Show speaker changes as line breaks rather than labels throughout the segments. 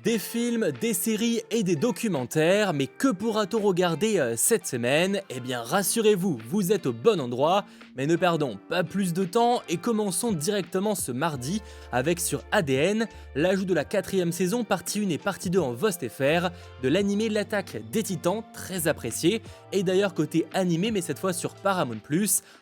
Des films, des séries et des documentaires, mais que pourra-t-on regarder cette semaine? Eh bien rassurez-vous, vous êtes au bon endroit, mais ne perdons pas plus de temps et commençons directement ce mardi avec sur ADN, l'ajout de la 4ème saison partie 1 et partie 2 en VOST.fr de l'animé L'attaque des Titans, très apprécié, et d'ailleurs côté animé mais cette fois sur Paramount+,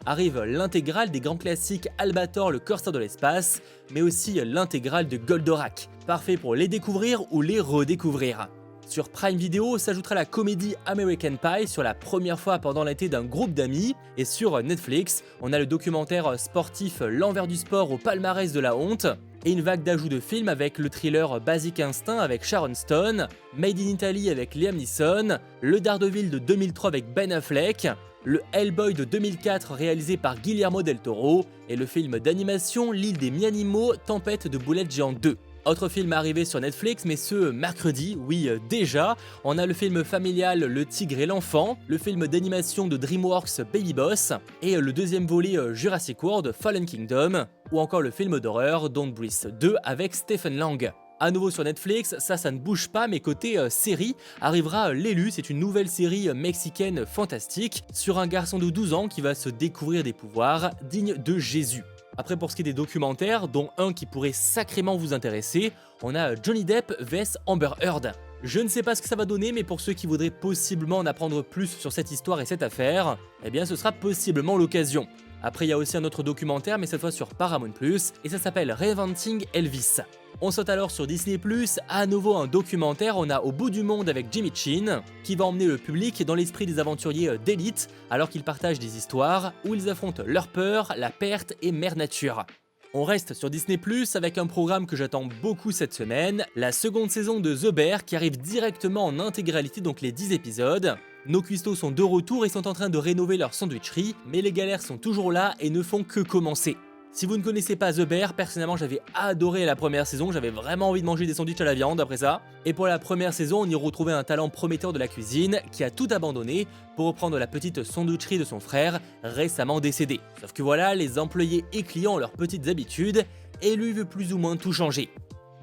arrive l'intégrale des grands classiques Albator le corsaire de l'espace, mais aussi l'intégrale de Goldorak. Parfait pour les découvrir ou les redécouvrir. Sur Prime Video s'ajoutera la comédie American Pie sur la première fois pendant l'été d'un groupe d'amis, et sur Netflix, on a le documentaire sportif L'envers du sport au palmarès de la honte, et une vague d'ajouts de films avec le thriller Basic Instinct avec Sharon Stone, Made in Italy avec Liam Neeson, le Daredevil de 2003 avec Ben Affleck, le Hellboy de 2004 réalisé par Guillermo del Toro, et le film d'animation L'île des mi-animaux, Tempête de boulettes géantes 2. Autre film arrivé sur Netflix, mais ce mercredi, oui déjà, on a le film familial Le Tigre et l'Enfant, le film d'animation de DreamWorks Baby Boss, et le deuxième volet Jurassic World Fallen Kingdom, ou encore le film d'horreur Don't Breathe 2 avec Stephen Lang. À nouveau sur Netflix, ça ne bouge pas, mais côté série, arrivera L'élu, c'est une nouvelle série mexicaine fantastique sur un garçon de 12 ans qui va se découvrir des pouvoirs dignes de Jésus. Après pour ce qui est des documentaires, dont un qui pourrait sacrément vous intéresser, on a Johnny Depp vs Amber Heard. Je ne sais pas ce que ça va donner, mais pour ceux qui voudraient possiblement en apprendre plus sur cette histoire et cette affaire, eh bien ce sera possiblement l'occasion. Après il y a aussi un autre documentaire, mais cette fois sur Paramount+, et ça s'appelle Reinventing Elvis. On saute alors sur Disney+, à nouveau un documentaire, on a Au bout du monde avec Jimmy Chin, qui va emmener le public dans l'esprit des aventuriers d'élite, alors qu'ils partagent des histoires où ils affrontent leur peur, la perte et mère nature. On reste sur Disney+, avec un programme que j'attends beaucoup cette semaine, la seconde saison de The Bear qui arrive directement en intégralité, donc les 10 épisodes. Nos cuistots sont de retour et sont en train de rénover leur sandwicherie, mais les galères sont toujours là et ne font que commencer. Si vous ne connaissez pas The Bear, personnellement j'avais adoré la première saison, j'avais vraiment envie de manger des sandwichs à la viande après ça. Et pour la première saison, on y retrouvait un talent prometteur de la cuisine qui a tout abandonné pour reprendre la petite sandwicherie de son frère, récemment décédé. Sauf que voilà, les employés et clients ont leurs petites habitudes et lui veut plus ou moins tout changer.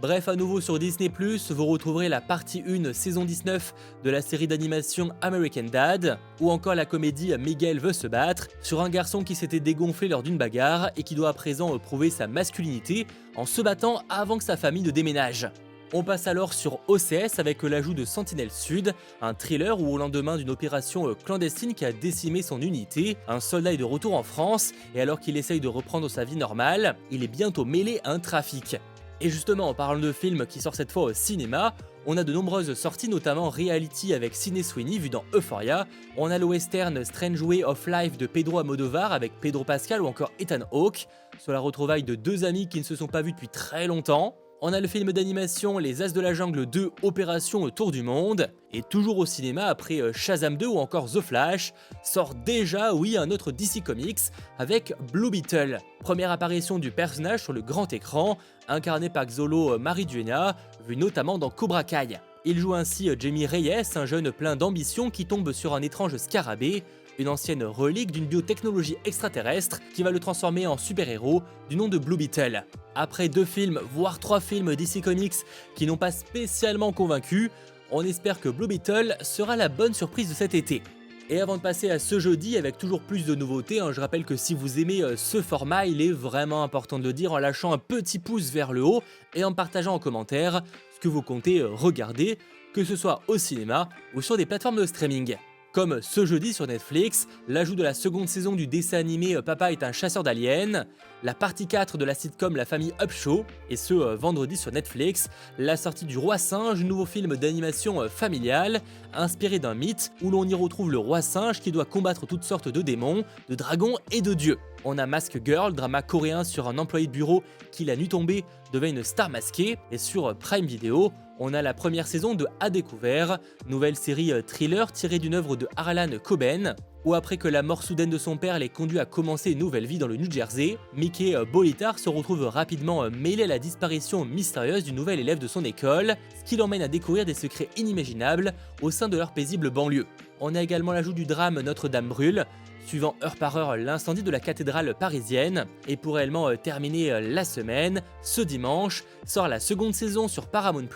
Bref, à nouveau sur Disney+, vous retrouverez la partie 1 saison 19 de la série d'animation American Dad, ou encore la comédie Miguel veut se battre, sur un garçon qui s'était dégonflé lors d'une bagarre et qui doit à présent prouver sa masculinité en se battant avant que sa famille ne déménage. On passe alors sur OCS avec l'ajout de Sentinelle Sud, un thriller où au lendemain d'une opération clandestine qui a décimé son unité, un soldat est de retour en France et alors qu'il essaye de reprendre sa vie normale, il est bientôt mêlé à un trafic. Et justement, en parlant de films qui sort cette fois au cinéma, on a de nombreuses sorties, notamment Reality avec Sydney Sweeney vu dans Euphoria, on a le western Strange Way of Life de Pedro Almodovar avec Pedro Pascal ou encore Ethan Hawke, sur la retrouvaille de deux amis qui ne se sont pas vus depuis très longtemps. On a le film d'animation Les As de la Jungle 2 Opération Tour du Monde, et toujours au cinéma après Shazam 2 ou encore The Flash, sort déjà, oui, un autre DC Comics avec Blue Beetle. Première apparition du personnage sur le grand écran, incarné par Xolo Maridueña, vu notamment dans Cobra Kai. Il joue ainsi Jamie Reyes, un jeune plein d'ambition qui tombe sur un étrange scarabée, une ancienne relique d'une biotechnologie extraterrestre qui va le transformer en super-héros du nom de Blue Beetle. Après 2 films, voire 3 films DC Comics qui n'ont pas spécialement convaincu, on espère que Blue Beetle sera la bonne surprise de cet été. Et avant de passer à ce jeudi avec toujours plus de nouveautés, je rappelle que si vous aimez ce format, il est vraiment important de le dire en lâchant un petit pouce vers le haut et en partageant en commentaire ce que vous comptez regarder, que ce soit au cinéma ou sur des plateformes de streaming. Comme ce jeudi sur Netflix, l'ajout de la seconde saison du dessin animé Papa est un chasseur d'aliens, la partie 4 de la sitcom La famille Upshaw, et ce vendredi sur Netflix, la sortie du Roi Singe, nouveau film d'animation familial, inspiré d'un mythe où l'on y retrouve le Roi Singe qui doit combattre toutes sortes de démons, de dragons et de dieux. On a Mask Girl, drama coréen sur un employé de bureau qui la nuit tombée devient une star masquée, et sur Prime Video, on a la première saison de À Découvert, nouvelle série thriller tirée d'une œuvre de Harlan Coben, où après que la mort soudaine de son père l'ait conduit à commencer une nouvelle vie dans le New Jersey, Mickey Bolitar se retrouve rapidement mêlé à la disparition mystérieuse du nouvel élève de son école, ce qui l'emmène à découvrir des secrets inimaginables au sein de leur paisible banlieue. On a également l'ajout du drame Notre-Dame brûle, suivant heure par heure l'incendie de la cathédrale parisienne. Et pour réellement terminer la semaine, ce dimanche sort la seconde saison sur Paramount+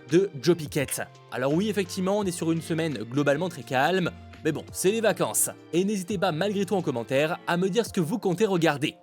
de Joe Pickett. Alors oui, effectivement, on est sur une semaine globalement très calme, mais bon, c'est les vacances. Et n'hésitez pas malgré tout en commentaire à me dire ce que vous comptez regarder.